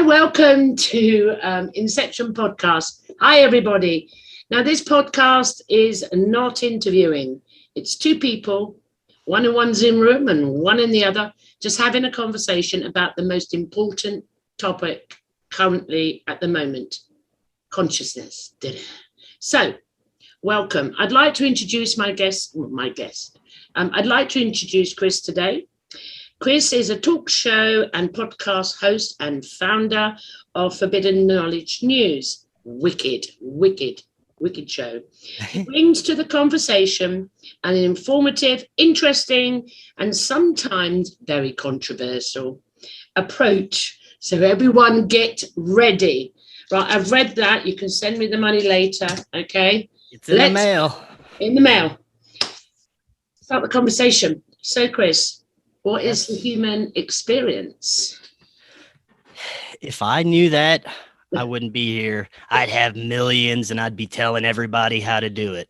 Hi, welcome to Inception Podcast. Hi, everybody. Now, this podcast is not interviewing. It's two people, one in one Zoom room and one in the other, just having a conversation about the most important topic currently at the moment, consciousness. So, welcome. I'd like to introduce my guest. I'd like to introduce Chris today. Chris is a talk show and podcast host and founder of Forbidden Knowledge News. Wicked show. He brings to the conversation an informative, interesting, and sometimes very controversial approach. So everyone get ready. Right, I've read that. You can send me the money later, okay? It's in the mail. In the mail. Start the conversation. So, Chris, what is the human experience? If I knew that, I wouldn't be here. I'd have millions and I'd be telling everybody how to do it.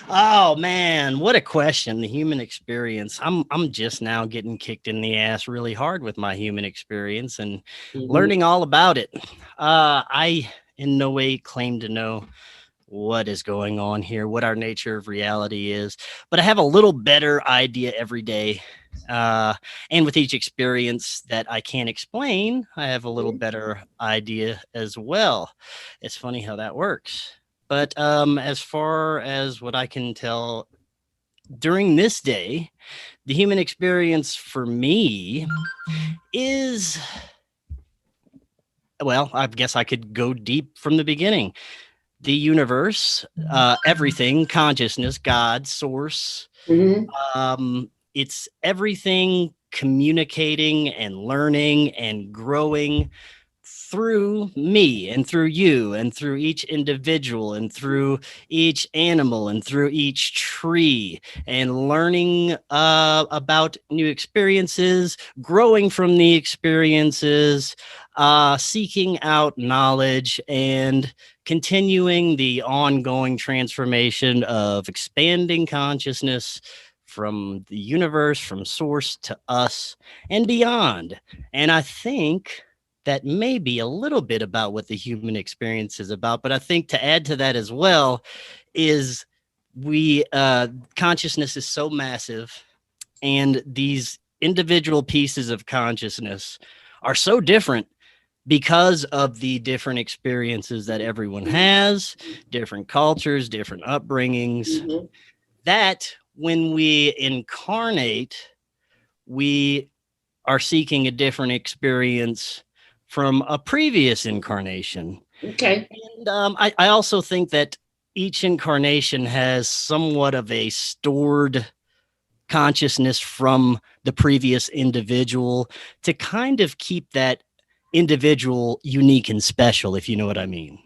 Oh man, what a question. The human experience. I'm just now getting kicked in the ass really hard with my human experience and learning all about it. I in no way claim to know what is going on here, what our nature of reality is, but I have a little better idea every day. And with each experience that I can't explain, I have a little better idea as well. It's funny how that works. But as far as what I can tell during this day, the human experience for me is, well, I guess I could go deep from the beginning. The universe, everything, consciousness, God, source, it's everything communicating and learning and growing through me and through you and through each individual and through each animal and through each tree and learning about new experiences, growing from the experiences, seeking out knowledge and continuing the ongoing transformation of expanding consciousness from the universe, from source to us and beyond. And I think that may be a little bit about what the human experience is about. But I think to add to that as well is consciousness is so massive, and these individual pieces of consciousness are so different because of the different experiences that everyone has, different cultures, different upbringings, that when we incarnate, we are seeking a different experience from a previous incarnation. Okay. And I also think that each incarnation has somewhat of a stored consciousness from the previous individual to kind of keep that individual unique and special, if you know what I mean.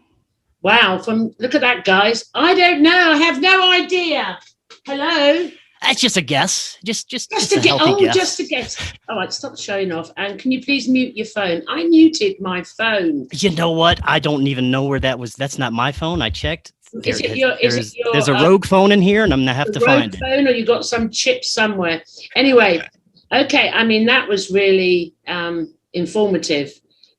Wow. Look at that, guys. I don't know. I have no idea. Hello. That's just a guess. Just a guess. Oh, guess. Just a guess. All right, stop showing off. And can you please mute your phone? I muted my phone. You know what? I don't even know where that was. That's not my phone. I checked. There's a rogue phone in here, and I'm gonna have to find it. Phone, or you got some chip somewhere. Anyway, okay. I mean, that was really informative,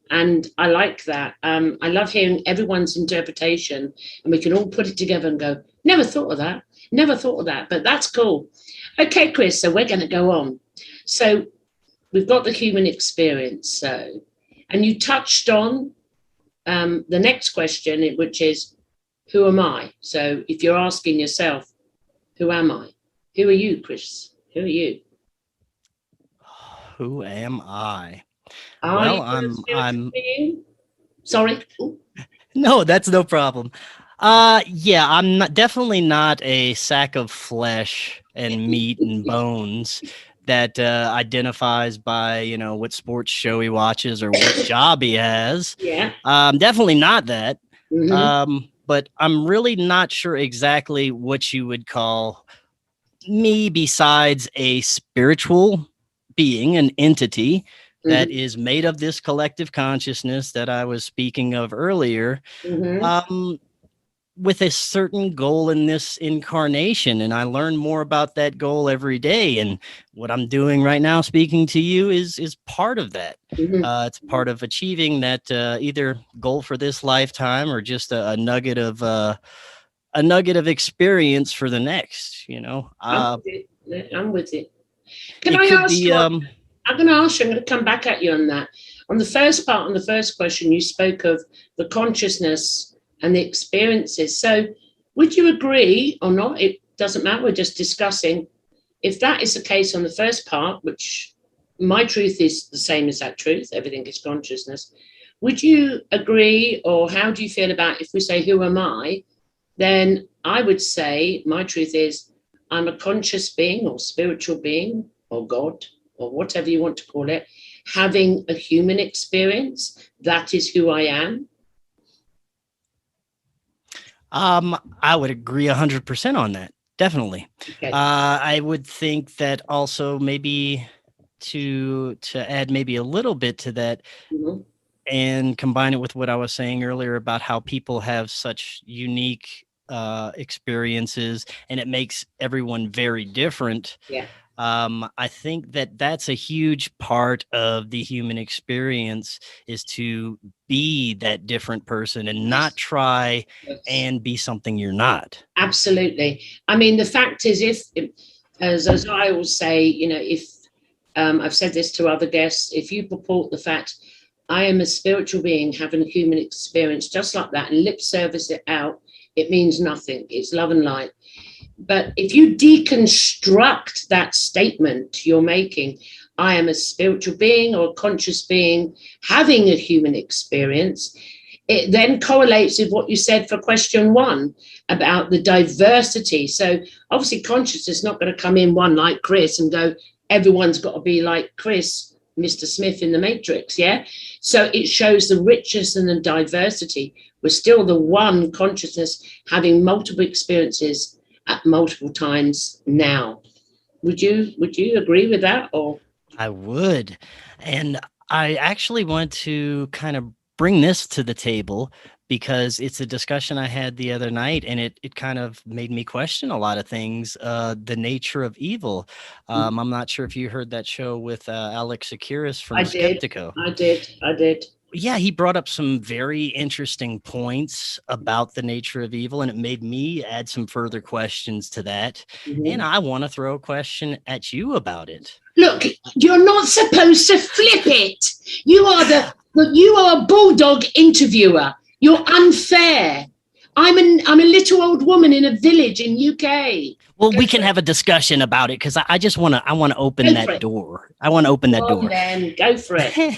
and I like that. I love hearing everyone's interpretation, and we can all put it together and go, never thought of that. Never thought of that, but that's cool. Okay, Chris, so we're going to go on. So we've got the human experience. And you touched on the next question, which is, who am I? So if you're asking yourself, who am I? Who are you, Chris? Who are you? Who am I? I'm sorry. Ooh. No, that's no problem. Yeah, I'm definitely not a sack of flesh and meat and bones that identifies by, what sports show he watches or what job he has. Yeah. Definitely not that. But I'm really not sure exactly what you would call me besides a spiritual being, an entity that is made of this collective consciousness that I was speaking of earlier. with a certain goal in this incarnation, and I learn more about that goal every day. And what I'm doing right now, speaking to you, is part of that. It's part of achieving that either goal for this lifetime or just a nugget of experience for the next. I'm with it. I'm with it. Can It I could ask be. you? I'm going to ask you. I'm going to come back at you on that. On the first part, on the first question, you spoke of the consciousness and the experiences. So, would you agree or not? It doesn't matter. We're just discussing. If that is the case on the first part, which my truth is the same as that truth, everything is consciousness. Would you agree, or how do you feel about if we say, who am I? Then I would say my truth is I'm a conscious being or spiritual being or God or whatever you want to call it, having a human experience. That is who I am. I would agree 100% on that. Definitely. Okay. I would think that also maybe to add maybe a little bit to that, and combine it with what I was saying earlier about how people have such unique experiences, and it makes everyone very different. Yeah. I think that that's a huge part of the human experience, is to be that different person and not try and be something you're not. Absolutely. I mean, the fact is, if as I always say, if I've said this to other guests, if you purport the fact I am a spiritual being having a human experience just like that and lip service it out, it means nothing. It's love and light. But if you deconstruct that statement you're making, I am a spiritual being or a conscious being having a human experience, it then correlates with what you said for question one about the diversity. So obviously consciousness is not going to come in one like Chris and go, everyone's got to be like Chris, Mr. Smith in the Matrix, yeah? So it shows the richness and the diversity. We're still the one consciousness having multiple experiences at multiple times now. Would you agree with that? Or I would. And I actually want to kind of bring this to the table because it's a discussion I had the other night, and it kind of made me question a lot of things. The nature of evil. I'm not sure if you heard that show with Alex Akiris from Skeptico. I did. Yeah, he brought up some very interesting points about the nature of evil, and it made me add some further questions to that. And I want to throw a question at you about it. Look, you're not supposed to flip it. You are a bulldog interviewer. You're unfair. I'm a little old woman in a village in UK. Well, we can have a discussion about it because I want to open that door. I want to open that door. Then go for it.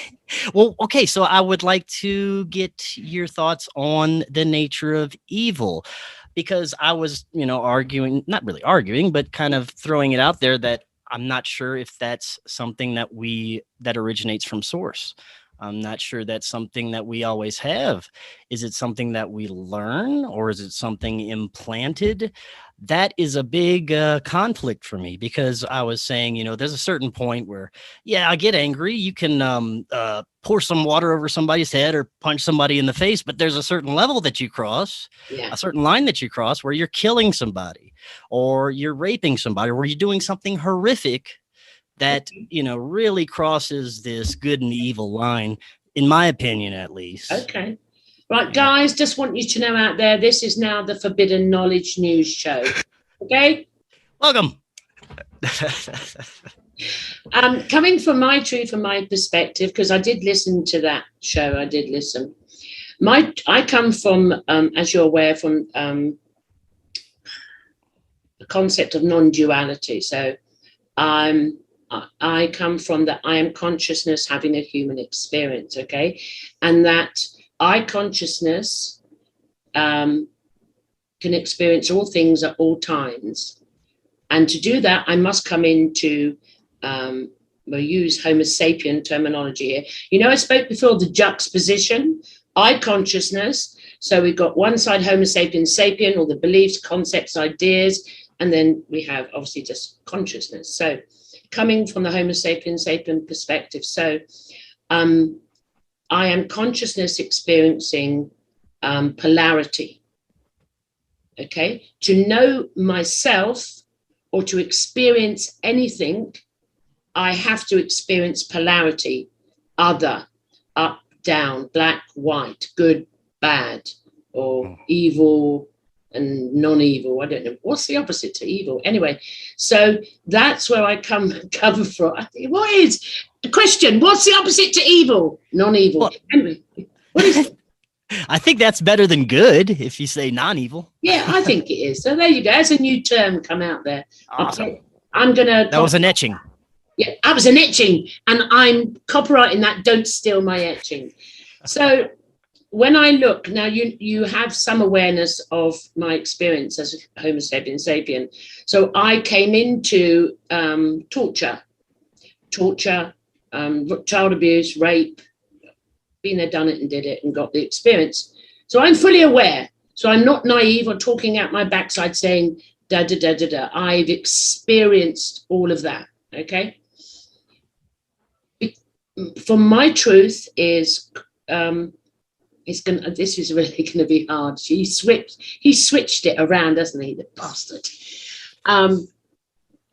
Well, okay. So I would like to get your thoughts on the nature of evil, because I was, arguing, not really arguing, but kind of throwing it out there that I'm not sure if that's something that originates from source. I'm not sure that's something that we always have. Is it something that we learn, or is it something implanted? That is a big conflict for me, because I was saying, there's a certain point where, yeah, I get angry. You can pour some water over somebody's head or punch somebody in the face, but there's a certain level that you cross, a certain line that you cross where you're killing somebody or you're raping somebody or you're doing something horrific that, really crosses this good and evil line, in my opinion, at least. Okay. Right, guys, just want you to know out there, this is now the Forbidden Knowledge News Show. Okay? Welcome. Coming from my truth and my perspective, because I did listen to that show, I did listen. I come from, as you're aware, from the concept of non-duality. So I come from that I am consciousness having a human experience, okay? And that I consciousness can experience all things at all times. And to do that, I must come into, we'll use Homo sapien terminology here. I spoke before the juxtaposition, I consciousness. So we've got one side Homo sapien, all the beliefs, concepts, ideas, and then we have obviously just consciousness. So coming from the Homo sapien perspective. So I am consciousness experiencing polarity. Okay. To know myself or to experience anything, I have to experience polarity, other, up, down, black, white, good, bad, or evil and non-evil. I don't know. What's the opposite to evil? Anyway, so that's where I come from. What is the question? What's the opposite to evil? Non-evil. Well, anyway, what is it? I think that's better than good if you say non-evil. Yeah, I think it is. So there you go. There's a new term come out there. Awesome. Okay. I'm going to... That was an etching. Yeah, that was an etching. And I'm copyrighting that. Don't steal my etching. So when I look, now you have some awareness of my experience as a Homo sapiens sapien. So I came into torture, child abuse, rape, been there, done it and did it and got the experience. So I'm fully aware. So I'm not naive or talking out my backside saying, da, da, da, da, da. I've experienced all of that, okay? For my truth is, this is really gonna be hard. He switched it around, doesn't he, the bastard?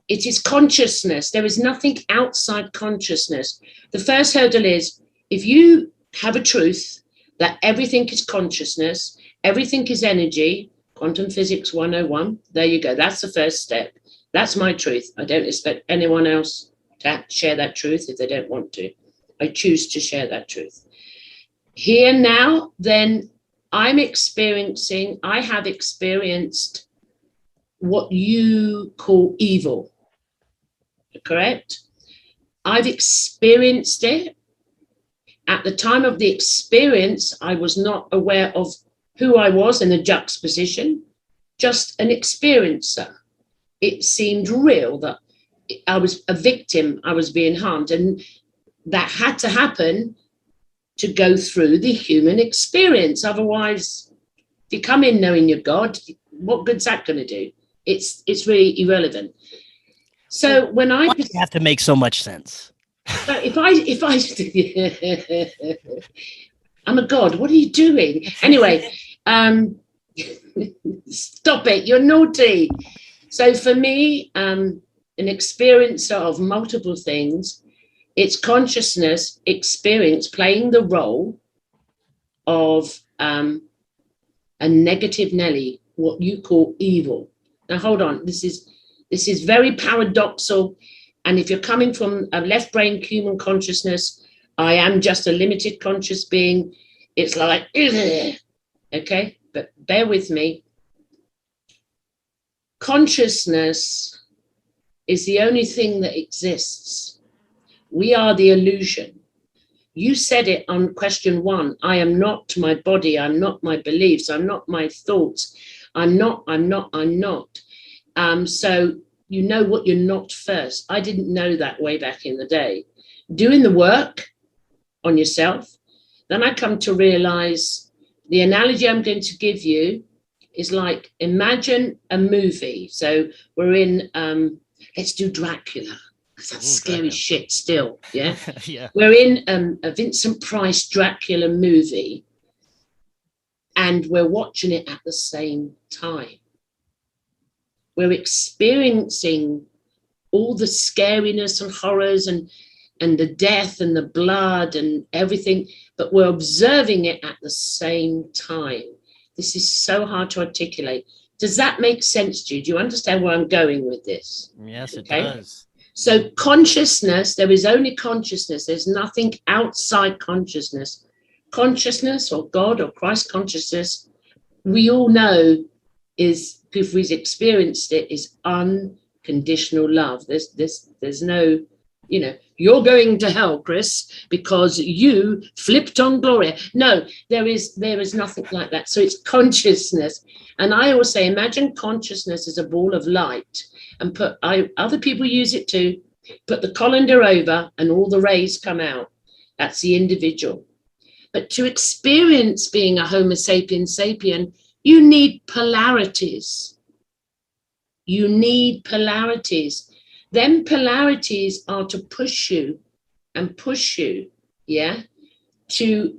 It is consciousness. There is nothing outside consciousness. The first hurdle is, if you have a truth that everything is consciousness, everything is energy, quantum physics 101, there you go. That's the first step. That's my truth. I don't expect anyone else to share that truth if they don't want to. I choose to share that truth. Here now, then I have experienced what you call evil, correct? I've experienced it. At the time of the experience, I was not aware of who I was in a juxtaposition, just an experiencer. It seemed real that I was a victim, I was being harmed, and that had to happen to go through the human experience. Otherwise, if you come in knowing you're God, what good's that going to do? It's really irrelevant. So when I have to make so much sense. If I I'm a God, what are you doing? Anyway, stop it, you're naughty. So for me, an experiencer of multiple things, it's consciousness experience playing the role of a negative Nelly, what you call evil. Now hold on, this is very paradoxical. And if you're coming from a left brain human consciousness, I am just a limited conscious being. It's like, okay, but bear with me. Consciousness is the only thing that exists. We are the illusion. You said it on question 1. I am not my body. I'm not my beliefs. I'm not my thoughts. I'm not. So you know what you're not first. I didn't know that way back in the day. Doing the work on yourself, then I come to realize the analogy I'm going to give you is like, imagine a movie. So we're in, let's do Dracula, because that's scary shit still, yeah? Yeah. We're in a Vincent Price Dracula movie, and we're watching it at the same time. We're experiencing all the scariness and horrors and the death and the blood and everything, but we're observing it at the same time. This is so hard to articulate. Does that make sense to you? Do you understand where I'm going with this? Yes, it does. So consciousness, there is only consciousness. There's nothing outside consciousness. Consciousness or God or Christ consciousness, we all know is, if we've experienced it, is unconditional love. There's no, you're going to hell, Chris, because you flipped on Gloria. No, there is nothing like that. So it's consciousness. And I always say, imagine consciousness as a ball of light, and other people use it too, put the colander over and all the rays come out. That's the individual. But to experience being a Homo sapiens sapien, you need polarities. You need polarities. Then polarities are to push you, yeah, to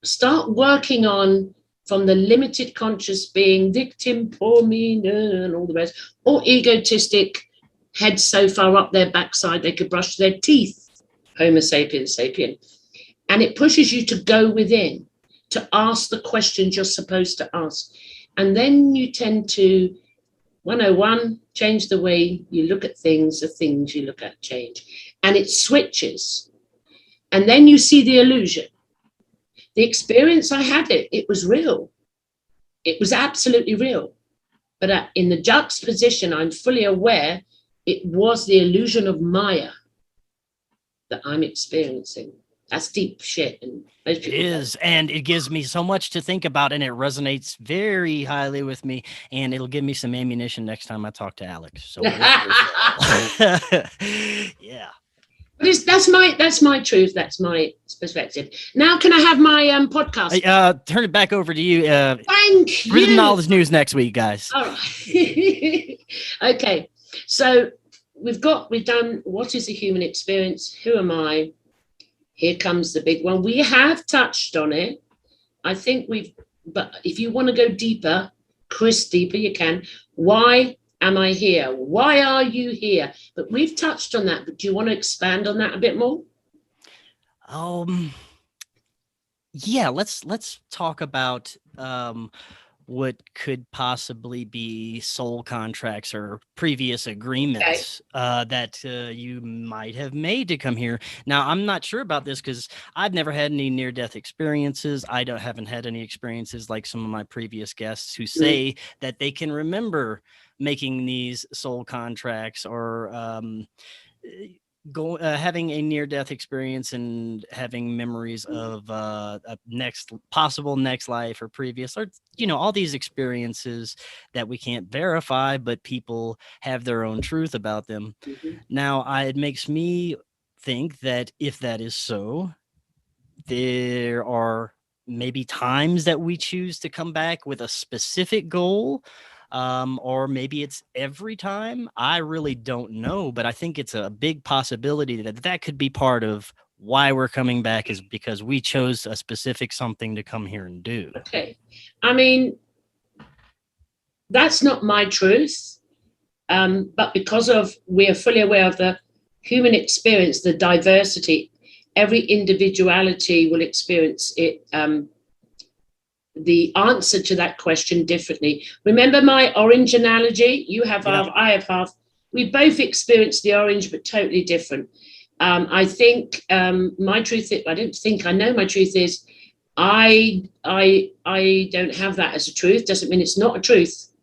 start working on, from the limited conscious being, victim, poor me, and all the rest, or egotistic, head so far up their backside they could brush their teeth, Homo sapiens sapien. And it pushes you to go within, to ask the questions you're supposed to ask. And then you tend to, 101, change the way you look at things, the things you look at change. And it switches. And then you see the illusion. The experience I had, it was real. It was absolutely real. But in the juxtaposition, I'm fully aware it was the illusion of Maya that I'm experiencing. That's deep shit. And most people it is, and it gives me so much to think about, and it resonates very highly with me, and it'll give me some ammunition next time I talk to Alex. So yeah. But that's my truth. That's my perspective. Now, can I have my podcast? Turn it back over to you. Thank you. Rhythm Knowledge News next week, guys. All right. Okay. So we've done what is the human experience? Who am I? Here comes the big one. We have touched on it. I think but if you want to go deeper, Chris, deeper, you can. Why am I here? Why are you here? But we've touched on that. But do you want to expand on that a bit more? Yeah, let's talk about what could possibly be soul contracts or previous agreements that you might have made to come here. Now, I'm not sure about this because I've never had any near-death experiences. I haven't had any experiences like some of my previous guests who say that they can remember making these soul contracts or having a near-death experience and having memories of a possible next life or previous, or all these experiences that we can't verify, but people have their own truth about them. Now, it makes me think that if that is so, there are maybe times that we choose to come back with a specific goal. Or maybe it's every time. I really don't know, but I think it's a big possibility that could be part of why we're coming back, is because we chose a specific something to come here and do. Okay. I mean, that's not my truth. But because we are fully aware of the human experience, the diversity, every individuality will experience it, the answer to that question differently. Remember my orange analogy? You have half, I have half. We both experience the orange, but totally different. I think my truth, I know my truth is I don't have that as a truth. Doesn't mean it's not a truth,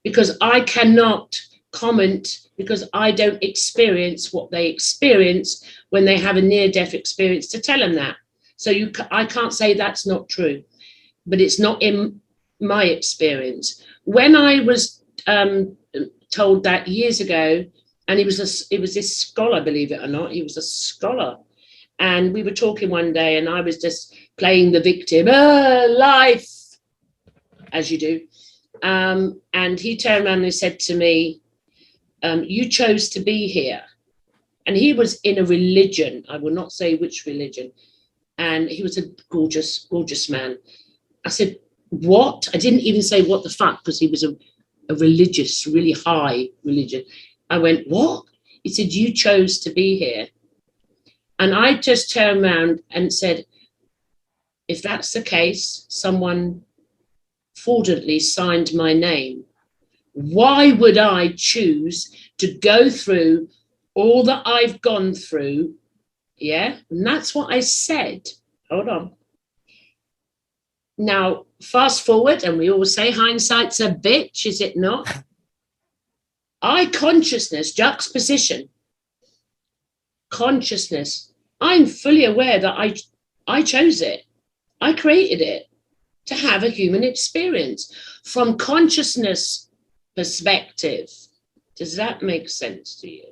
because I cannot comment, because I don't experience what they experience when they have a near-death experience to tell them that. So I can't say that's not true. But it's not in my experience. When I was told that years ago, and it was this scholar, believe it or not, he was a scholar. And we were talking one day and I was just playing the victim, life, as you do. And he turned around and he said to me, you chose to be here. And he was in a religion, I will not say which religion. And he was a gorgeous, gorgeous man. I said, what? I didn't even say what the fuck, because he was a religious, really high religion. I went, what? He said, you chose to be here. And I just turned around and said, if that's the case, someone fraudulently signed my name. Why would I choose to go through all that I've gone through? Yeah. And that's what I said. Hold on. Now, fast forward, and we always say hindsight's a bitch, is it not? Consciousness, juxtaposition, consciousness. I'm fully aware that I chose it. I created it to have a human experience from consciousness perspective. Does that make sense to you?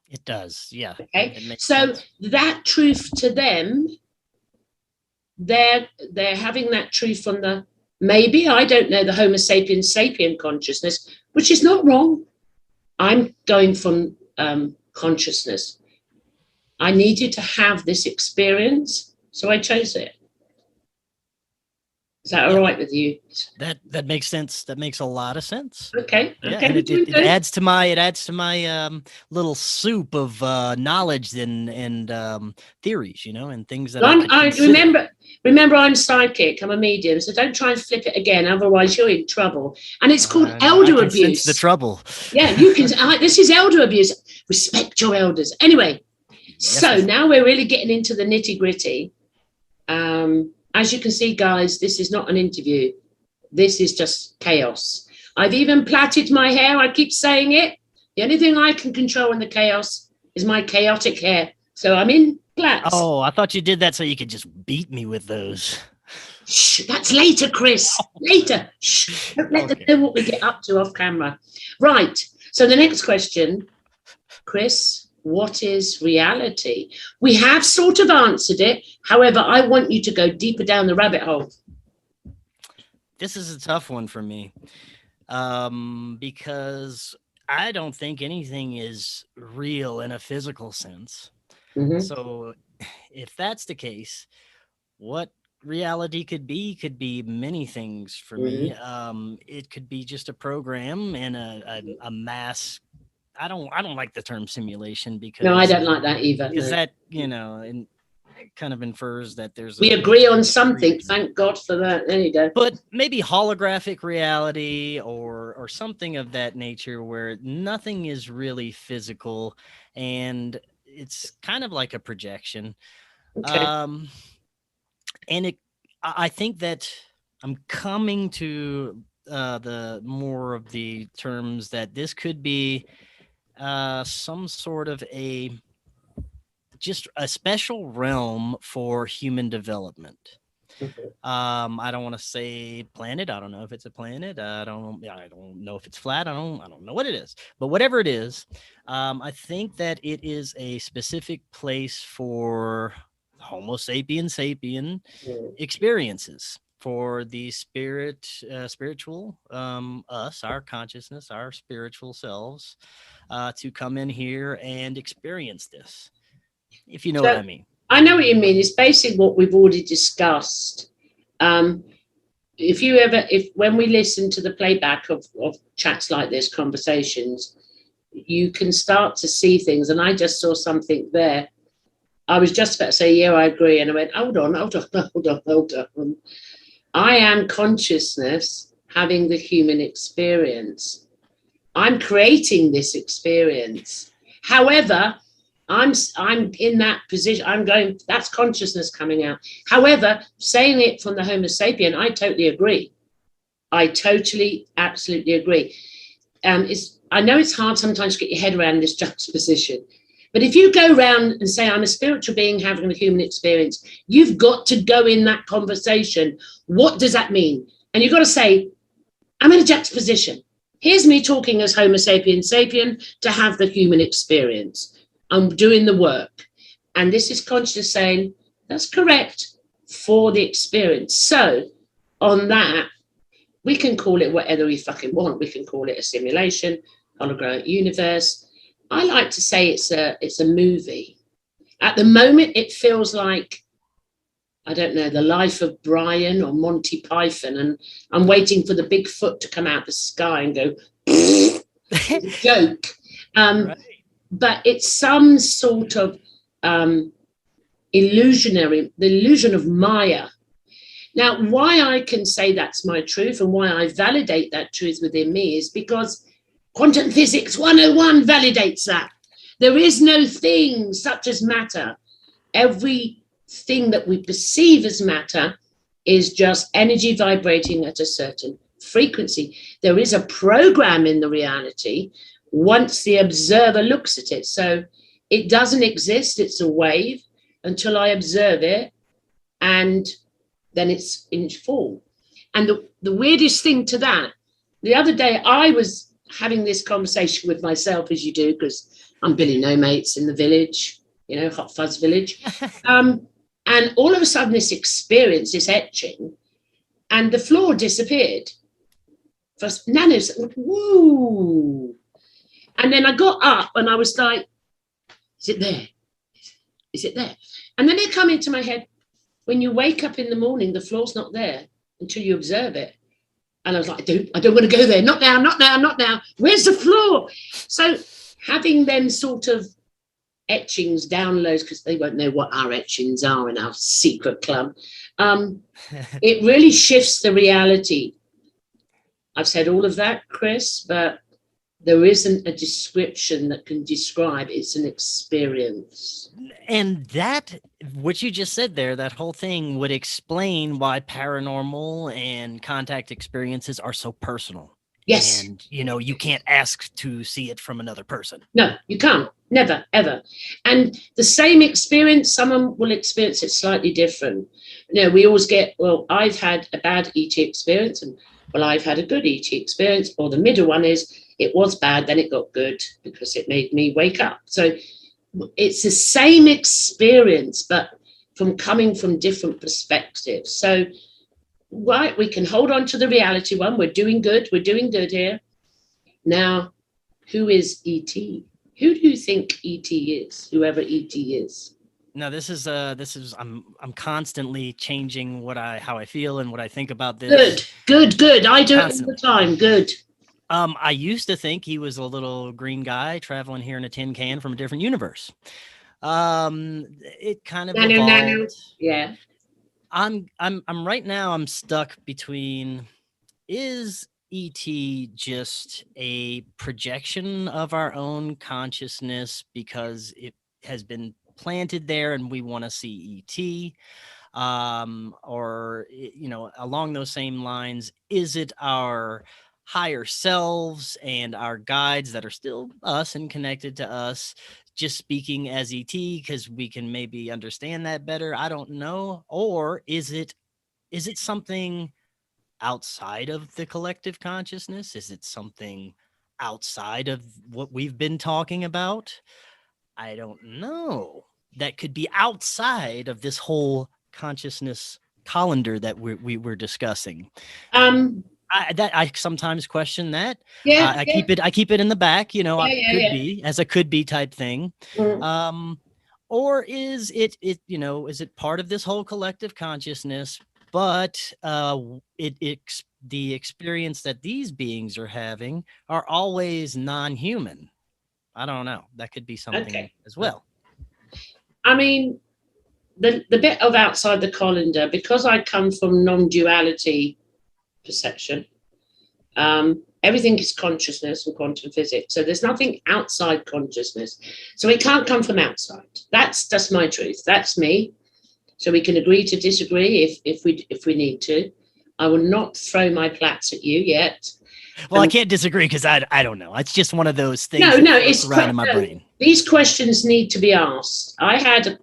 It does, yeah. Okay, so that truth to them, they're having that truth from the, maybe, I don't know, the Homo sapiens sapien consciousness, which is not wrong. I'm going from consciousness. I needed to have this experience, so I chose it. Does that all right with you? That makes sense. That makes a lot of sense. Okay. Yeah, Okay. and it adds to my little soup of knowledge and theories, and things that I could I consider. remember I'm psychic. I'm a medium, so don't try and flip it again. Otherwise, you're in trouble. And it's called I elder can abuse. sense the trouble. Yeah, you can. This is elder abuse. Respect your elders. Anyway, so now we're really getting into the nitty gritty. As you can see, guys, this is not an interview. This is just chaos. I've even plaited my hair. I keep saying it. The only thing I can control in the chaos is my chaotic hair. So I'm in plaits. Oh, I thought you did that so you could just beat me with those. Shh, that's later, Chris. Later. Shh. Don't let them know what we get up to off camera. Right. So the next question, Chris, what is reality? We have sort of answered it. However, I want you to go deeper down the rabbit hole. This is a tough one for me, because I don't think anything is real in a physical sense. Mm-hmm. So if that's the case, what reality could be many things for me. It could be just a program and a mass. I don't like the term simulation because no, I don't like that either. Because that and it kind of infers that we agree on something. Thank God for that. There you go. But maybe holographic reality or something of that nature where nothing is really physical and it's kind of like a projection. Okay. And I think that I'm coming to the more of the terms that this could be some sort of just a special realm for human development. Okay. I don't want to say planet. I don't know if it's a planet. I don't know if it's flat. I don't know what it is. But whatever it is, I think that it is a specific place for Homo sapien experiences, for the spiritual, us, our consciousness, our spiritual selves, to come in here and experience this, if you know what I mean. I know what you mean. It's basically what we've already discussed. When we listen to the playback of chats like this, conversations, you can start to see things. And I just saw something there. I was just about to say, yeah, I agree. And I went, hold on. I am consciousness having the human experience. I'm creating this experience. However, I'm in that position. I'm going, that's consciousness coming out. However, saying it from the Homo sapien, I totally agree. I totally, absolutely agree. I know it's hard sometimes to get your head around this juxtaposition. But if you go around and say, I'm a spiritual being having a human experience, you've got to go in that conversation. What does that mean? And you've got to say, I'm in a juxtaposition. Here's me talking as Homo sapien to have the human experience. I'm doing the work. And this is conscious saying, that's correct for the experience. So on that, we can call it whatever we fucking want. We can call it a simulation, holographic universe. I like to say it's a movie. At the moment, it feels like, I don't know, the life of Brian or Monty Python, and I'm waiting for the big foot to come out the sky and go, joke. Right. But it's some sort of the illusion of Maya. Now, why I can say that's my truth and why I validate that truth within me is because Quantum Physics 101 validates that. There is no thing such as matter. Everything that we perceive as matter is just energy vibrating at a certain frequency. There is a program in the reality once the observer looks at it. So it doesn't exist. It's a wave until I observe it, and then it's in form. And the weirdest thing to that, the other day I was having this conversation with myself, as you do, because I'm Billy No Mates in the village, Hot Fuzz Village. And all of a sudden this experience, this etching, and the floor disappeared. First, nanos, woo. And then I got up and I was like, is it there? Is it there? And then it came into my head, when you wake up in the morning, the floor's not there. until you observe it. And I was like, I don't want to go there. Not now, not now, not now. Where's the floor? So having them sort of etchings, downloads, because they won't know what our etchings are in our secret club. It really shifts the reality. I've said all of that, Chris, but there isn't a description that can describe. It's an experience. And that, what you just said there, that whole thing would explain why paranormal and contact experiences are so personal. Yes. And, you can't ask to see it from another person. No, you can't. Never, ever. And the same experience, someone will experience it slightly different. We always get, well, I've had a bad ET experience, and well, I've had a good ET experience, or the middle one is, it was bad, then it got good because it made me wake up. So it's the same experience, but coming from different perspectives. So, right, we can hold on to the reality one. We're doing good. We're doing good here. Now, who is ET? Who do you think ET is? Whoever ET is. No, this is I'm constantly changing how I feel and what I think about this. Good. I do constantly. It all the time. Good. I used to think he was a little green guy traveling here in a tin can from a different universe. It kind of evolved. Yeah. I'm right now, I'm stuck between, is ET just a projection of our own consciousness because it has been planted there and we want to see ET? Or, along those same lines, is it our higher selves and our guides that are still us and connected to us, just speaking as ET because we can maybe understand that better? I don't know. Or is it something outside of the collective consciousness? Is it something outside of what we've been talking about? I don't know. That could be outside of this whole consciousness colander that we were discussing. I sometimes question that. Yeah, I keep it in the back, be as a could be type thing. Or is it part of this whole collective consciousness, but the experience that these beings are having are always non-human? I don't know. That could be something as well. I mean, the bit of outside the colander, because I come from non-duality perception, everything is consciousness and quantum physics. So there's nothing outside consciousness. So it can't come from outside. That's just my truth. That's me. So we can agree to disagree if we need to. I will not throw my plats at you yet. Well, I can't disagree because I don't know. It's just one of those things. No, it's around in my brain. These questions need to be asked. I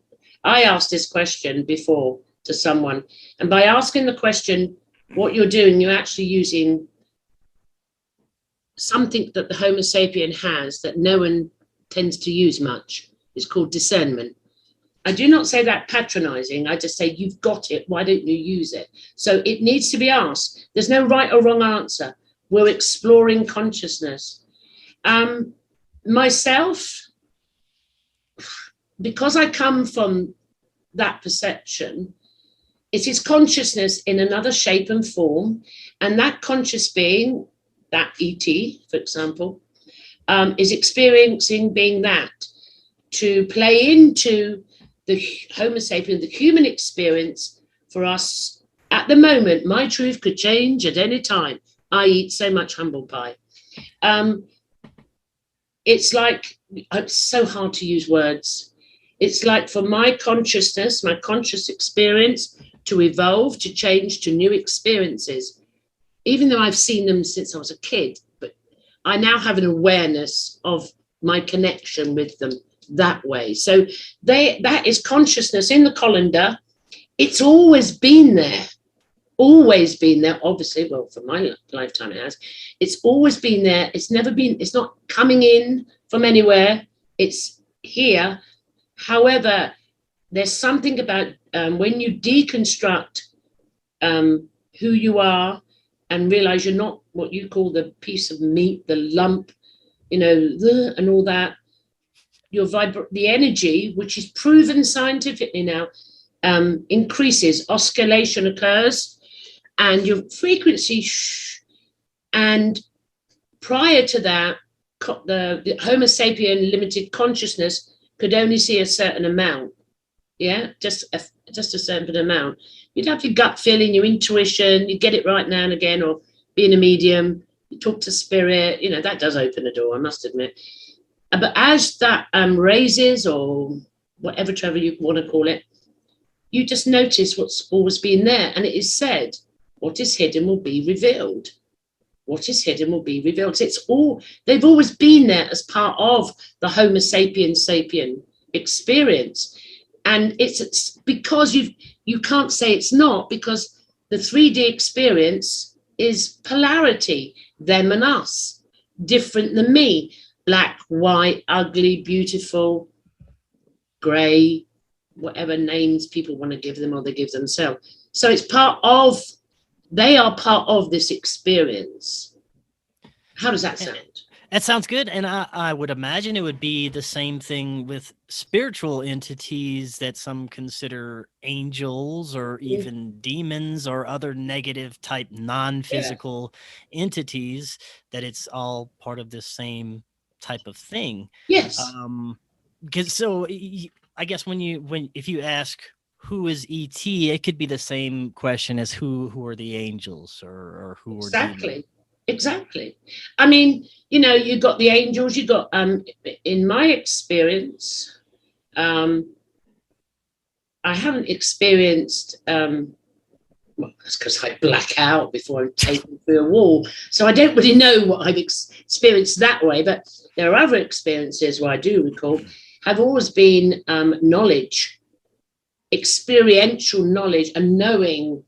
asked this question before to someone, and by asking the question, what you're doing, you're actually using something that the Homo sapien has that no one tends to use much. It's called discernment. I do not say that patronizing. I just say, you've got it. Why don't you use it? So it needs to be asked. There's no right or wrong answer. We're exploring consciousness. Myself, because I come from that perception, it is consciousness in another shape and form. And that conscious being, that ET, for example, is experiencing being that to play into the Homo sapien, the human experience for us. At the moment, my truth could change at any time. I eat so much humble pie. It's like, it's so hard to use words. It's like for my consciousness, my conscious experience to evolve, to change to new experiences, even though I've seen them since I was a kid, but I now have an awareness of my connection with them that way. So that is consciousness in the colander. It's always been there. Always been there, obviously. Well, for my lifetime it has. It's always been there. It's never been, it's not coming in from anywhere. It's here. However, there's something about when you deconstruct who you are and realize you're not what you call the piece of meat, the lump, and all that, the energy, which is proven scientifically now, increases, oscillation occurs. and your frequency, and prior to that, the Homo sapien limited consciousness could only see a certain amount. Yeah, just a certain amount. You'd have your gut feeling, your intuition, you get it right now and again, or being a medium, you talk to spirit, that does open a door, I must admit. But as that raises, or whatever, Trevor, you want to call it, you just notice what's always been there. And it is said, what is hidden will be revealed. What is hidden will be revealed. They've always been there as part of the Homo sapien experience. And it's because you can't say it's not, because the 3D experience is polarity, them and us, different than me, black, white, ugly, beautiful, grey, whatever names people want to give them or they give themselves. So they are part of this experience. How does that sound? That sounds good. And I would imagine it would be the same thing with spiritual entities that some consider angels or even demons or other negative type non-physical entities, that it's all part of this same type of thing. Yes. Because so I guess if you ask who is ET, it could be the same question as who are the angels or who are demons. Exactly. I mean, you got the angels, you got, in my experience, I haven't experienced, well, that's because I black out before I'm taken through a wall. So I don't really know what I've experienced that way, but there are other experiences where I do recall have always been knowledge, experiential knowledge and knowing.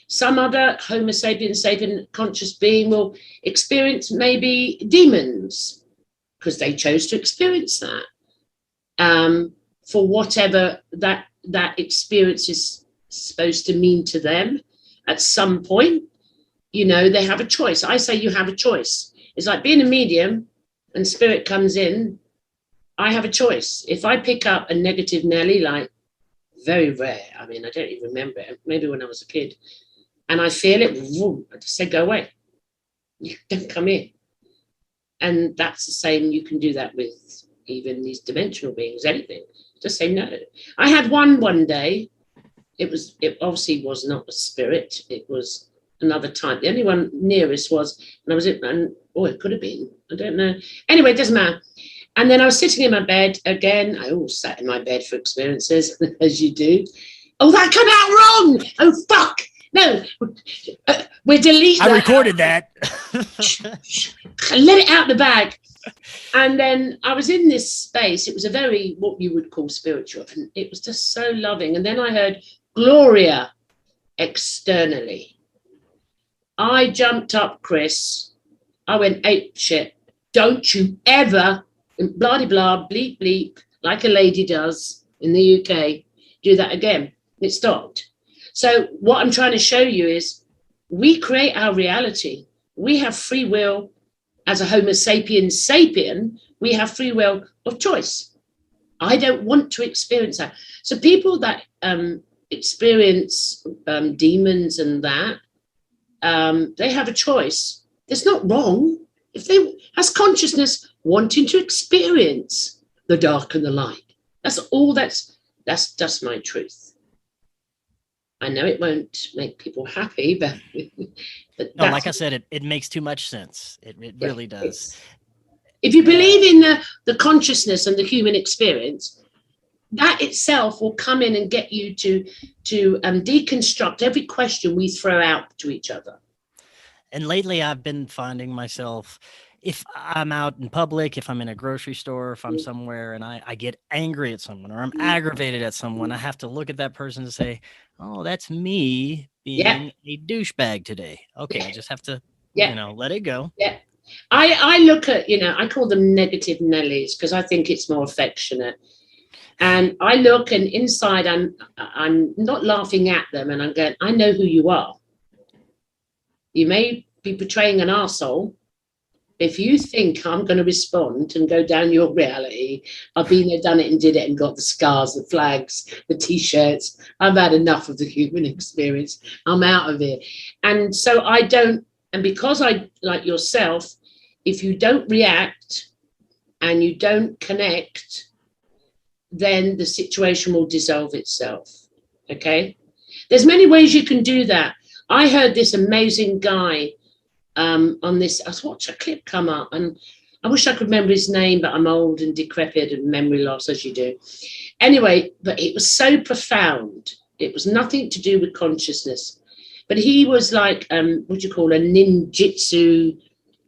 Some other Homo sapien conscious being will experience maybe demons because they chose to experience that for whatever that experience is supposed to mean to them at some point. They have a choice. I say you have a choice. It's like being a medium and spirit comes in. I have a choice. If I pick up a negative Nelly, like very rare, I mean, I don't even remember it, maybe when I was a kid, and I feel it, I just say, go away. You don't come in. And that's the same. You can do that with even these dimensional beings, anything. Just say no. I had one day. It obviously was not a spirit. It was another type. The only one nearest was, and I was it could have been. I don't know. Anyway, it doesn't matter. And then I was sitting in my bed again. I always sat in my bed for experiences, as you do. Oh, that came out wrong. Oh, fuck. No, we're deleting. I recorded that. I let it out the bag. And then I was in this space. It was a very, what you would call spiritual. And it was just so loving. And then I heard Gloria externally. I jumped up, Chris. I went ape shit. Don't you ever, blah, de blah, bleep, bleep, like a lady does in the UK, do that again. It stopped. So what I'm trying to show you is we create our reality. We have free will as a Homo sapien. We have free will of choice. I don't want to experience that. So people that experience demons and that, they have a choice. It's not wrong. If they, as consciousness, wanting to experience the dark and the light. That's all. That's just my truth. I know it won't make people happy, but no, like I said, it makes too much sense. It really does. If you believe in the consciousness and the human experience, that itself will come in and get you to deconstruct every question we throw out to each other. And lately I've been finding myself, if I'm out in public, if I'm in a grocery store, if I'm somewhere and I get angry at someone or I'm aggravated at someone, I have to look at that person and say, oh, that's me being a douchebag today. Okay, I just have to, let it go. Yeah. I look at, I call them negative Nellies because I think it's more affectionate. And I look and inside I'm not laughing at them and I'm going, I know who you are. You may be portraying an arsehole, if you think I'm going to respond and go down your reality, I've been there, done it and did it and got the scars, the flags, the T-shirts. I've had enough of the human experience. I'm out of it. And so I don't, and because I, like yourself, if you don't react and you don't connect, then the situation will dissolve itself. Okay? There's many ways you can do that. I heard this amazing guy on this. I watched a clip come up, and I wish I could remember his name, but I'm old and decrepit and memory loss, as you do. Anyway, but it was so profound. It was nothing to do with consciousness. But he was like, what do you call a ninjutsu,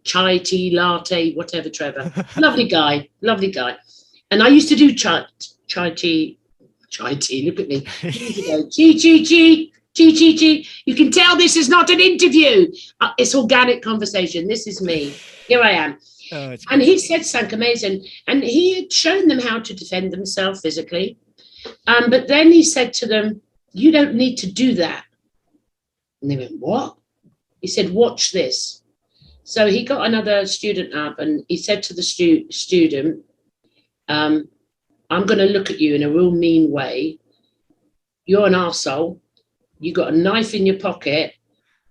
chai tea, latte, whatever, Trevor. Lovely guy, lovely guy. And I used to do chai tea, look at me. Chi. You can tell this is not an interview. It's organic conversation. This is me. Here I am. Oh, and he said something amazing. And he had shown them how to defend themselves physically. But then he said to them, you don't need to do that. And they went, what? He said, watch this. So he got another student up and he said to the student, I'm going to look at you in a real mean way. You're an arsehole. You got a knife in your pocket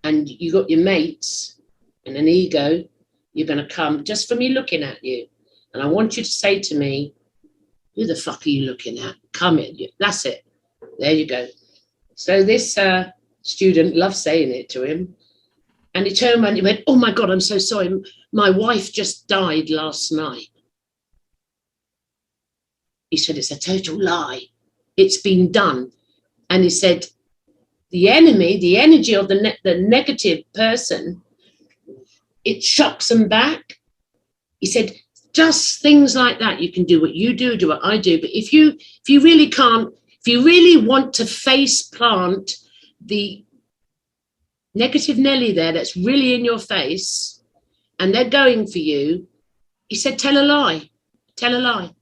and you got your mates and an ego. You're going to come just for me looking at you. And I want you to say to me, who the fuck are you looking at? Come in. That's it. There you go. So this student loved saying it to him. And he turned around and he went, oh my God, I'm so sorry. My wife just died last night. He said, it's a total lie. It's been done. And he said, the enemy, the energy of the negative person, it shocks them back. He said, just things like that. You can do what you do what I do. But if you really can't, if you really want to face plant the negative Nelly there that's really in your face and they're going for you, he said, tell a lie. Tell a lie.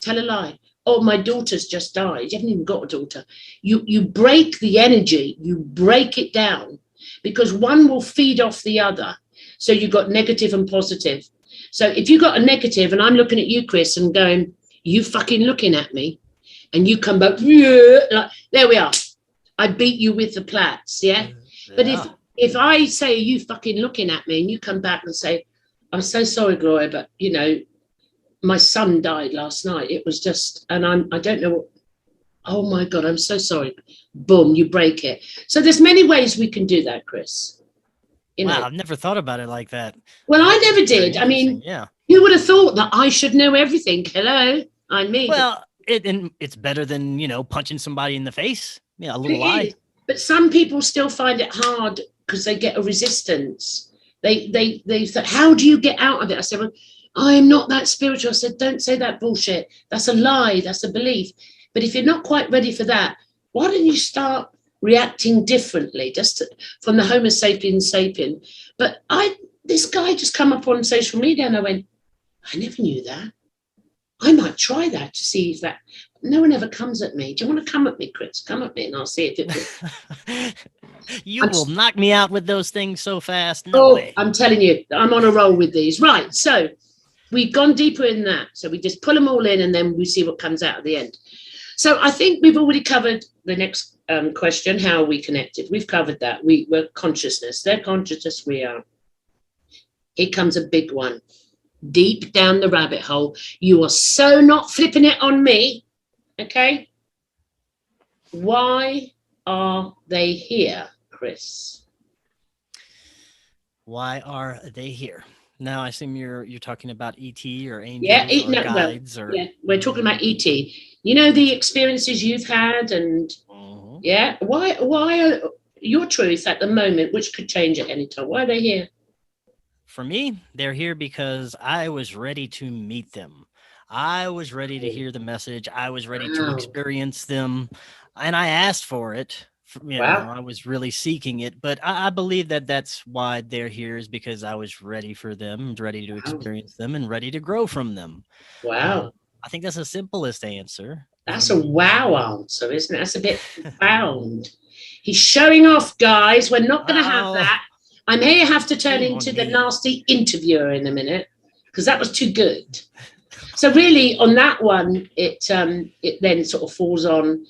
Tell a lie. Oh, my daughter's just died. You haven't even got a daughter. You break the energy. You break it down because one will feed off the other. So you've got negative and positive. So if you got a negative and I'm looking at you, Chris, and going, you fucking looking at me, and you come back, yeah, like, there we are. I beat you with the plats, yeah? But if I say, you fucking looking at me, and you come back and say, I'm so sorry, Gloria, but, you know, my son died last night. It was just, and I don't know what, oh my God, I'm so sorry. Boom, you break it. So there's many ways we can do that, Chris. You know? Wow, I've never thought about it like that. Well, I never did. I mean, yeah. You would have thought that I should know everything. Hello, I'm me. Well, it's better than, you know, punching somebody in the face. Yeah, a little lie. But some people still find it hard because they get a resistance. They thought, how do you get out of it? I said, well, I'm not that spiritual. I said, don't say that bullshit. That's a lie. That's a belief. But if you're not quite ready for that, why don't you start reacting differently, just from the Homo sapiens sapien? But this guy just come up on social media and I went, I never knew that. I might try that to see if that. No one ever comes at me. Do you want to come at me, Chris? Come at me and I'll see if it will. Will knock me out with those things so fast. No way. I'm telling you, I'm on a roll with these. Right, so we've gone deeper in that. So we just pull them all in and then we see what comes out at the end. So I think we've already covered the next question, how are we connected? We've covered that. We're consciousness. They're consciousness, we are. Here comes a big one. Deep down the rabbit hole. You are so not flipping it on me. Okay? Why are they here, Chris? Why are they here? Now, I assume you're talking about ET or angels or guides. We're talking about ET. You know, the experiences you've had and, yeah, why are your truth at the moment, which could change at any time, why are they here? For me, they're here because I was ready to meet them. I was ready to hear the message. I was ready to experience them. And I asked for it. You know, I was really seeking it. But I believe that that's why they're here, is because I was ready for them, ready to experience them, and ready to grow from them. Wow. I think that's the simplest answer. That's a wow answer, isn't it? That's a bit profound. He's showing off, guys. We're not going to have that. I may have to turn into the nasty interviewer in a minute because that was too good. So really on that one, it then sort of falls on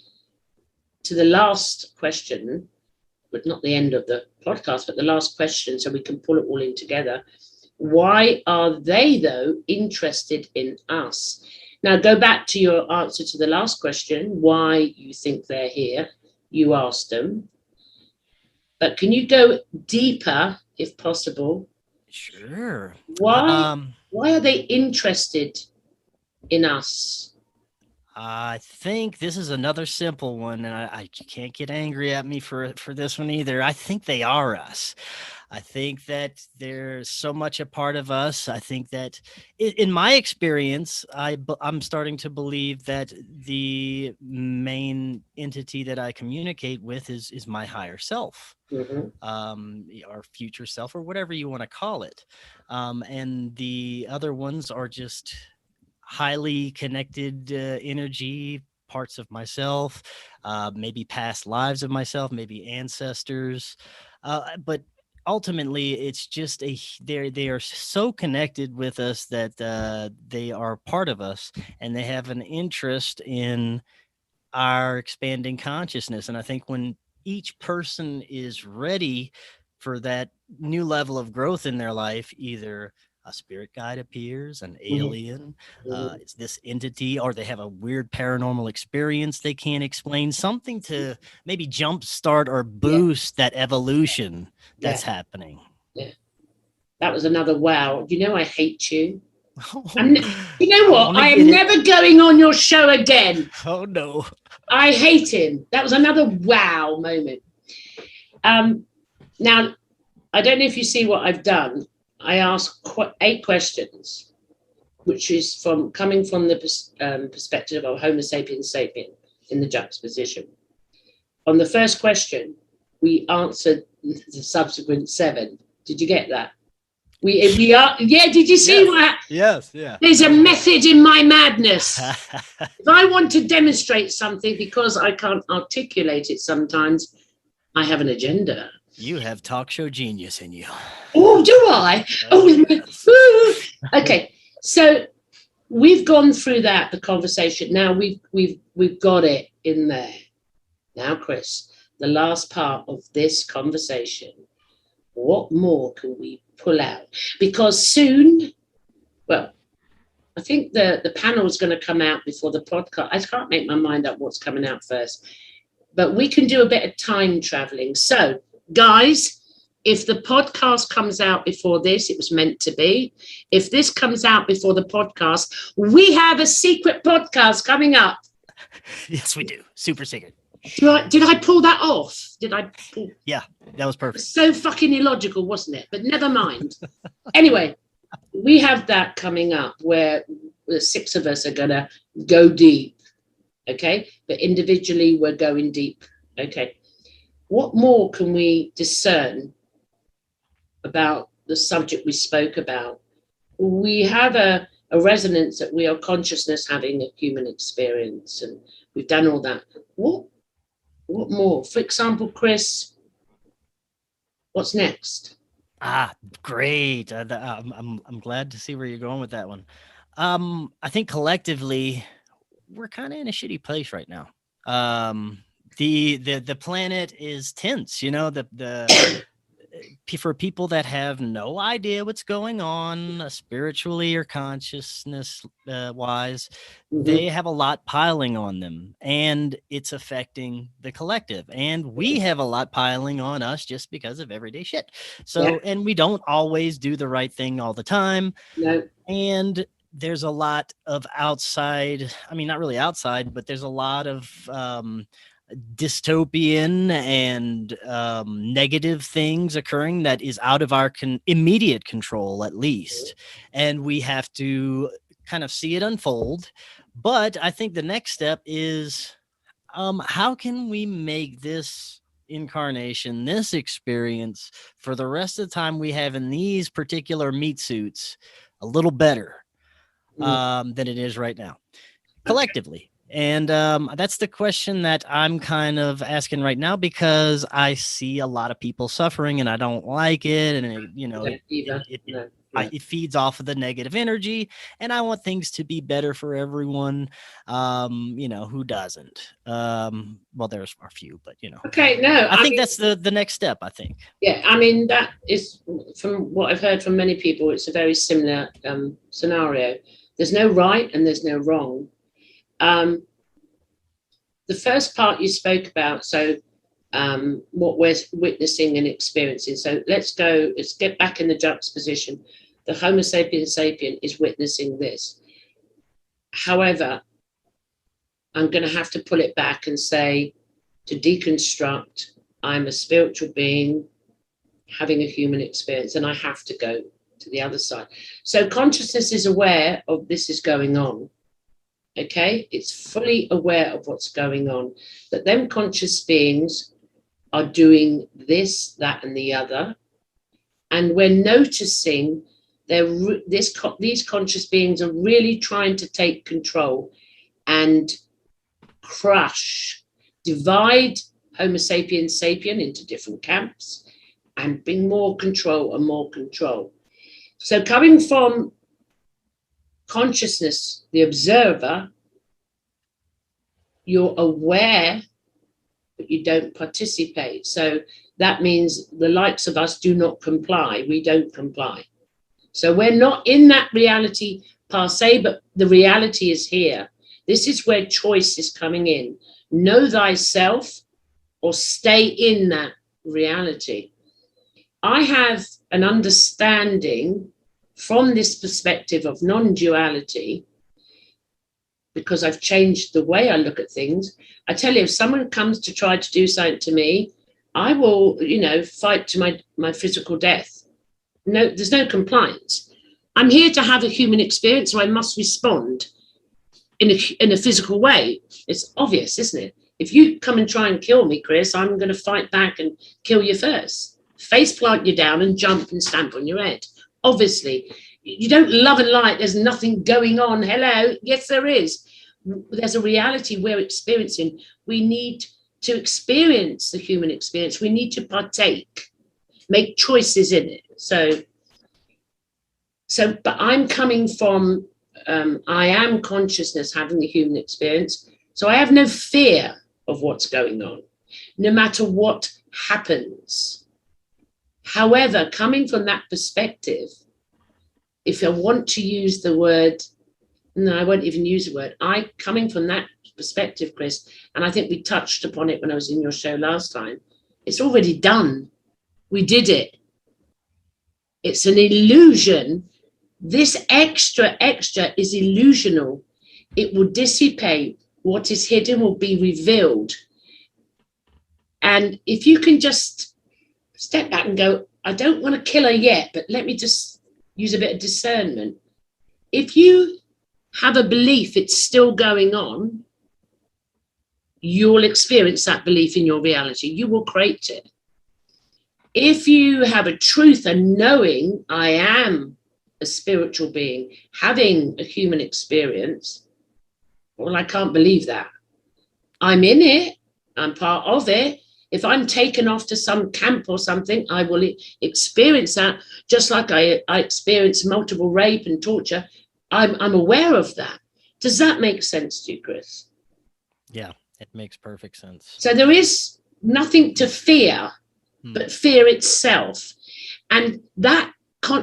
to the last question, but not the end of the podcast, but the last question, so we can pull it all in together. Why are they, though, interested in us? Now, go back to your answer to the last question, why you think they're here. You asked them. But can you go deeper, if possible? Sure. Why are they interested in us? I think this is another simple one, and I can't get angry at me for this one either. I think they are us. I think that they're so much a part of us. I think that in my experience, I'm starting to believe that the main entity that I communicate with is my higher self, our future self, or whatever you want to call it. And the other ones are just highly connected energy parts of myself, maybe past lives of myself, maybe ancestors, but ultimately it's just they are so connected with us that they are part of us, and they have an interest in our expanding consciousness. And I think when each person is ready for that new level of growth in their life, either a spirit guide appears, an alien, it's this entity, or they have a weird paranormal experience they can't explain, something to maybe jumpstart or boost that evolution that's happening. Yeah. That was another wow. You know, I hate you. You know what? I am never going on your show again. Oh, no. I hate him. That was another wow moment. Now, I don't know if you see what I've done. I asked 8 questions, which is coming from the perspective of Homo sapiens sapien in the juxtaposition. On the first question, we answered the subsequent 7. Did you get that? We are. Yeah. Did you see what? Yes. Yeah. There's a method in my madness. If I want to demonstrate something because I can't articulate it sometimes, I have an agenda. You have talk show genius in you. Oh, do I? Yes. Okay. So we've gone through the conversation. Now we've got it in there. Now, Chris, the last part of this conversation. What more can we pull out? Because soon, well, I think the panel is going to come out before the podcast. I can't make my mind up what's coming out first, but we can do a bit of time traveling. So, guys, if the podcast comes out before this, it was meant to be. If this comes out before the podcast, we have a secret podcast coming up. Yes, we do. Super secret. Did I pull that off? Yeah, that was perfect. So fucking illogical, wasn't it? But never mind. Anyway, we have that coming up where the 6 of us are going to go deep. Okay. But individually, we're going deep. Okay. What more can we discern about the subject we spoke about? We have a resonance that we are consciousness having a human experience, and we've done all that. What more? For example, Chris, what's next? Great. I'm glad to see where you're going with that one. I think collectively we're kind of in a shitty place right now. The planet is tense, you know, for people that have no idea what's going on spiritually or consciousness wise, they have a lot piling on them, and it's affecting the collective, and we have a lot piling on us just because of everyday shit. So and we don't always do the right thing all the time. And there's a lot of outside, I mean, not really outside, but there's a lot of dystopian and negative things occurring that is out of our immediate control, at least, and we have to kind of see it unfold. But I think the next step is how can we make this incarnation, this experience, for the rest of the time we have in these particular meat suits, a little better than it is right now, collectively. And that's the question that I'm kind of asking right now, because I see a lot of people suffering and I don't like it. And, it feeds off of the negative energy, and I want things to be better for everyone. Who doesn't? Well, there's a few, but, Okay, no. I think that's the next step, I think. Yeah, I mean, that is, from what I've heard from many people, it's a very similar scenario. There's no right and there's no wrong. The first part you spoke about, so what we're witnessing and experiencing. So let's get back in the juxtaposition. The Homo sapiens sapien is witnessing this. However, I'm going to have to pull it back and say, to deconstruct, I'm a spiritual being having a human experience, and I have to go to the other side. So consciousness is aware of this is going on. Okay, it's fully aware of what's going on, that them conscious beings are doing this, that, and the other, and we're noticing these conscious beings are really trying to take control and crush, divide Homo sapiens sapien into different camps and bring more control and more control. So coming from consciousness, the observer, you're aware, but you don't participate. So that means the likes of us do not comply. We don't comply. So we're not in that reality per se, but the reality is here. This is where choice is coming in. Know thyself or stay in that reality. I have an understanding from this perspective of non-duality, because I've changed the way I look at things. I tell you, if someone comes to try to do something to me, I will, fight to my physical death. No, there's no compliance. I'm here to have a human experience, so I must respond in a physical way. It's obvious, isn't it? If you come and try and kill me, Chris, I'm going to fight back and kill you first. Face plant you down and jump and stamp on your head. Obviously, you don't love and light. There's nothing going on. Hello. Yes, there is. There's a reality we're experiencing. We need to experience the human experience. We need to partake, make choices in it. But I'm coming from, I am consciousness having a human experience. So I have no fear of what's going on, no matter what happens. However, coming from that perspective, if I want to use the word, no, I won't even use the word. Coming from that perspective, Chris, and I think we touched upon it when I was in your show last time, it's already done. We did it. It's an illusion. This extra is illusional. It will dissipate. What is hidden will be revealed. And if you can just step back and go, I don't want to kill her yet, but let me just use a bit of discernment. If you have a belief it's still going on, you'll experience that belief in your reality. You will create it. If you have a truth and knowing I am a spiritual being having a human experience, well, I can't believe that. I'm in it. I'm part of it. If I'm taken off to some camp or something, I will experience that, just like I experience multiple rape and torture. I'm aware of that. Does that make sense to you, Chris? Yeah, it makes perfect sense. So there is nothing to fear, but fear itself. And that,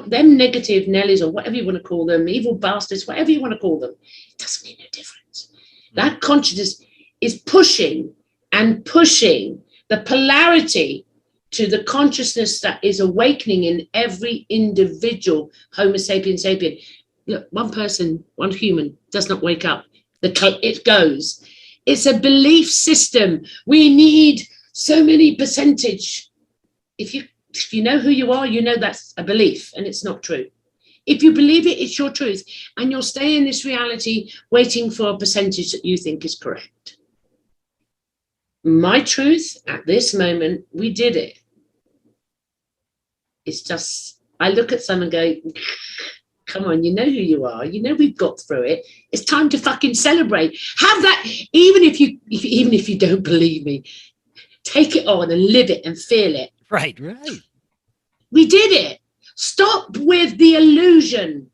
them negative Nellies, or whatever you want to call them, evil bastards, whatever you want to call them, it doesn't make no difference. That consciousness is pushing and pushing the polarity to the consciousness that is awakening in every individual Homo sapiens sapien. Look, one person, one human does not wake up. It goes. It's a belief system. We need so many percentage. If you know who you are, you know that's a belief and it's not true. If you believe it, it's your truth. And you'll stay in this reality waiting for a percentage that you think is correct. My truth at this moment, we did it. It's just, I look at someone and go, Come on, you know who you are. You know we've got through it. It's time to fucking celebrate. Have that, even if you don't believe me, take it on and live it and feel it. Right. We did it. Stop with the illusion.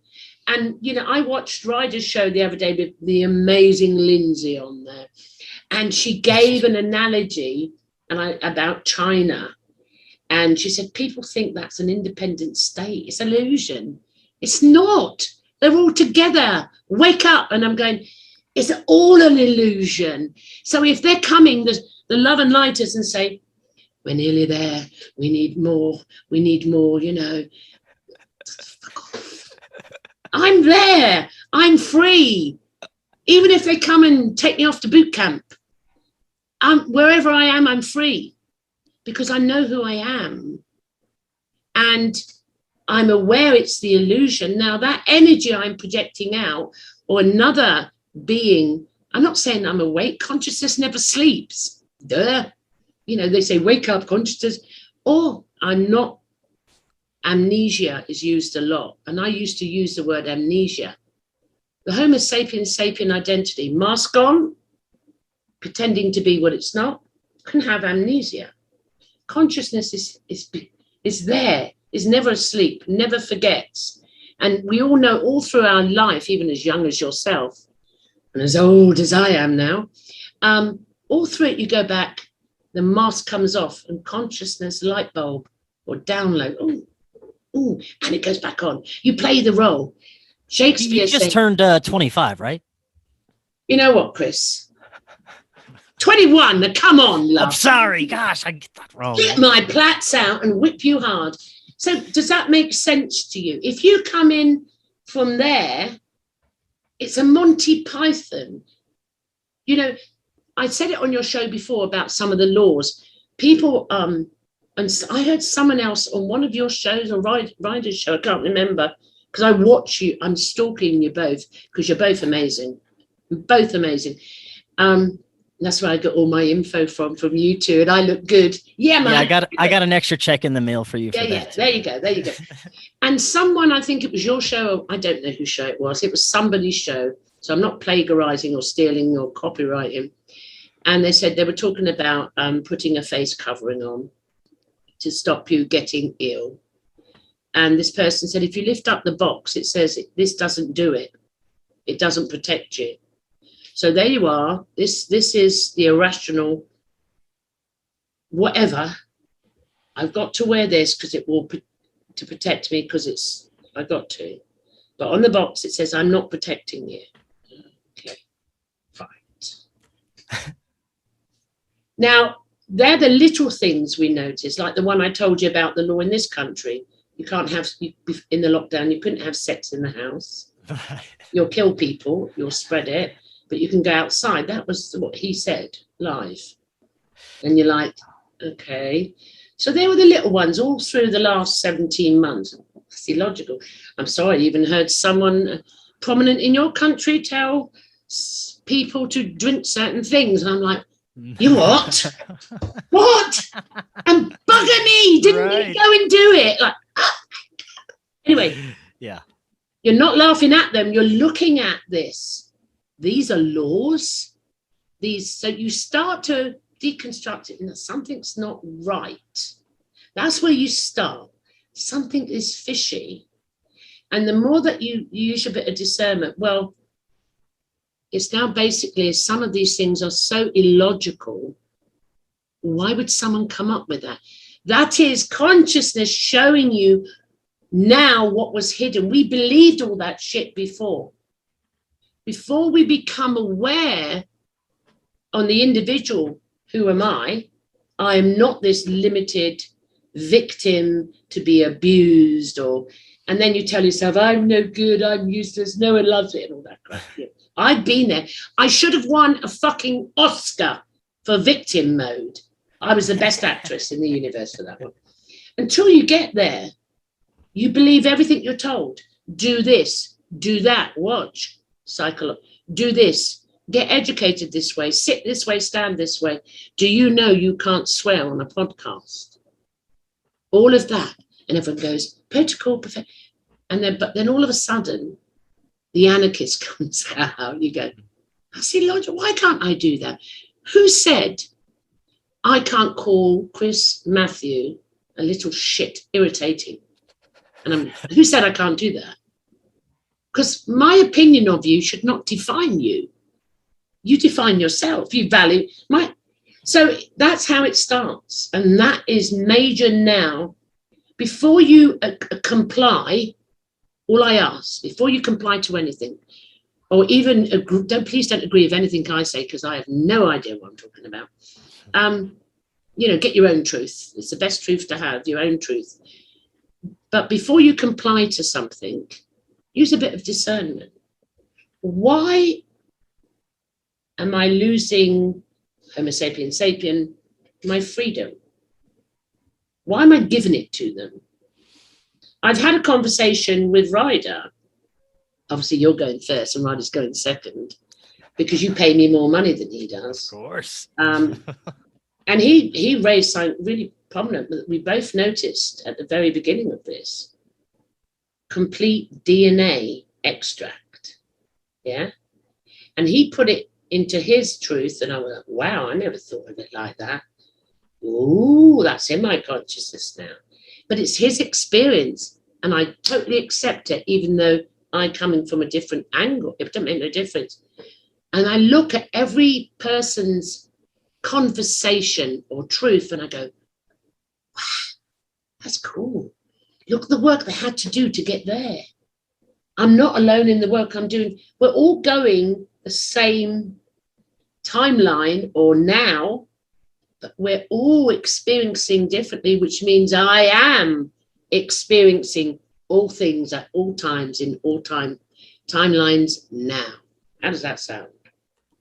And, you know, I watched Ryder's show the other day with the amazing Lindsay on there. And she gave an analogy about China. And she said, people think that's an independent state. It's illusion. It's not. They're all together. Wake up. And I'm going, it's all an illusion. So if they're coming, the love and lighters, and say, we're nearly there. We need more, you know. Fuck off. I'm there. I'm free. Even if they come and take me off to boot camp, wherever I am, I'm free because I know who I am. And I'm aware it's the illusion. Now, that energy I'm projecting out, or another being, I'm not saying I'm awake. Consciousness never sleeps. Duh. You know, they say, wake up, consciousness. Or I'm not. Amnesia is used a lot. And I used to use the word amnesia. The Homo sapiens sapien identity, mask on, pretending to be what it's not, can have amnesia. Consciousness is there, is never asleep, never forgets. And we all know all through our life, even as young as yourself, and as old as I am now, all through it, you go back, the mask comes off, and consciousness light bulb or download, ooh, and it goes back on. You play the role. Shakespeare You just turned 25, right? You know what, Chris? 21, come on, love. I'm sorry. Gosh, I get that wrong. Get my plaits out and whip you hard. So does that make sense to you? If you come in from there, it's a Monty Python. You know, I said it on your show before about some of the laws. People, and I heard someone else on one of your shows, or Ryder's show, I can't remember, because I watch you, I'm stalking you both, because you're both amazing. Both amazing. That's where I got all my info from you two, and I look good. Yeah, man. Yeah, I got an extra check in the mail for you. Yeah. There you go. And someone, I think it was your show, I don't know whose show it was. It was somebody's show. So I'm not plagiarizing or stealing or copywriting. And they said they were talking about putting a face covering on to stop you getting ill. And this person said, if you lift up the box, it says this doesn't do it. It doesn't protect you. So there you are. This is the irrational whatever. I've got to wear this because it will to protect me because I got to. But on the box it says I'm not protecting you. Okay, fine. Now they're the little things we notice, like the one I told you about the law in this country. You can't have in the lockdown. You couldn't have sex in the house. You'll kill people. You'll spread it. But you can go outside. That was what he said live. And you're like, okay. So they were the little ones all through the last 17 months. It's illogical. I'm sorry, I even heard someone prominent in your country tell people to drink certain things. And I'm like, you what? What? And bugger me, didn't you go and do it? Like, anyway. Yeah. You're not laughing at them. You're looking at this. These are laws. So you start to deconstruct it, and something's not right. That's where you start. Something is fishy. And the more that you use a bit of discernment, well, it's now basically some of these things are so illogical. Why would someone come up with that? That is consciousness showing you now what was hidden. We believed all that shit before. Before we become aware on the individual, who am I? I am not this limited victim to be abused, and then you tell yourself, I'm no good, I'm useless, no one loves it, and all that crap. Yeah. I've been there. I should have won a fucking Oscar for victim mode. I was the best actress in the universe for that one. Until you get there, you believe everything you're told. Do this, do that, watch. Do this, get educated this way, sit this way, stand this way. Do you know you can't swear on a podcast? All of that. And everyone goes, protocol, perfect. but then all of a sudden, the anarchist comes out. You go, I see logic. Why can't I do that? Who said I can't call Chris Mathieu a little shit, irritating? And who said I can't do that? Because my opinion of you should not define you. You define yourself. You value my. So that's how it starts, and that is major now. Before you comply, all I ask, before you comply to anything, or even please don't agree with anything I say, because I have no idea what I'm talking about. Get your own truth. It's the best truth to have, your own truth. But before you comply to something, use a bit of discernment. Why am I losing Homo sapiens sapien, my freedom? Why am I giving it to them? I've had a conversation with Ryder. Obviously, you're going first and Ryder's going second because you pay me more money than he does. Of course. And he raised something really prominent that we both noticed at the very beginning of this. Complete DNA extract. Yeah. And he put it into his truth. And I was like, wow, I never thought of it like that. Ooh, that's in my consciousness now. But it's his experience. And I totally accept it, even though I'm coming from a different angle. It doesn't make no difference. And I look at every person's conversation or truth and I go, wow, that's cool. Look at the work they had to do to get there. I'm not alone in the work I'm doing. We're all going the same timeline or now, but we're all experiencing differently, which means I am experiencing all things at all times in all timelines now. How does that sound?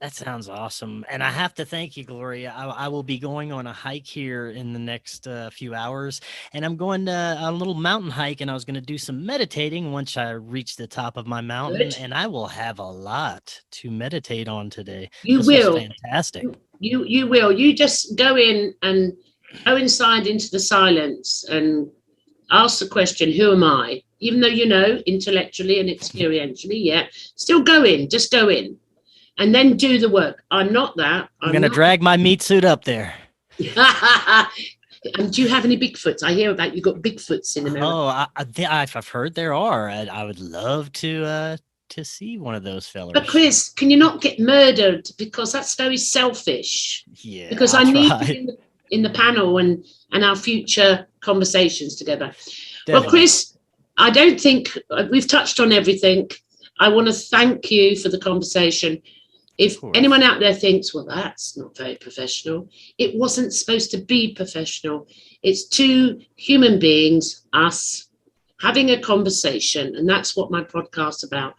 That sounds awesome. And I have to thank you, Gloria. I will be going on a hike here in the next few hours. And I'm going to a little mountain hike, and I was going to do some meditating once I reach the top of my mountain. Good. And I will have a lot to meditate on today. You will. Fantastic. You will. You just go in and go inside into the silence and ask the question, who am I? Even though you know intellectually and experientially, yeah, still go in. Just go in. And then do the work. I'm not that. I'm going to drag my meat suit up there. And do you have any Bigfoots? I hear about you got Bigfoots in America. Oh, I've heard there are. I would love to see one of those fellas. But Chris, can you not get murdered? Because that's very selfish. Yeah. Because I need you in the panel and our future conversations together. Definitely. Well, Chris, I don't think we've touched on everything. I want to thank you for the conversation. If anyone out there thinks, well, that's not very professional, it wasn't supposed to be professional. It's two human beings, us, having a conversation. And that's what my podcast's about.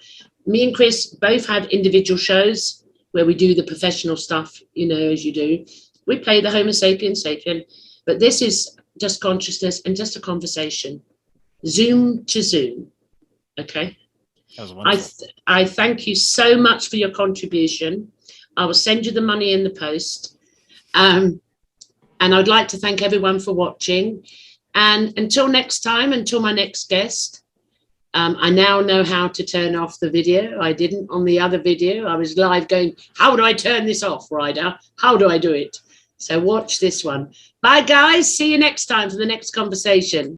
Me and Chris both have individual shows where we do the professional stuff, as you do. We play the Homo sapiens sapien, but this is just consciousness and just a conversation. Zoom to Zoom. Okay. That was wonderful. I thank you so much for your contribution. I will send you the money in the post. And I'd like to thank everyone for watching. And until next time, until my next guest, I now know how to turn off the video. I didn't on the other video. I was live going, how do I turn this off, Ryder? How do I do it? So watch this one. Bye, guys. See you next time for the next conversation.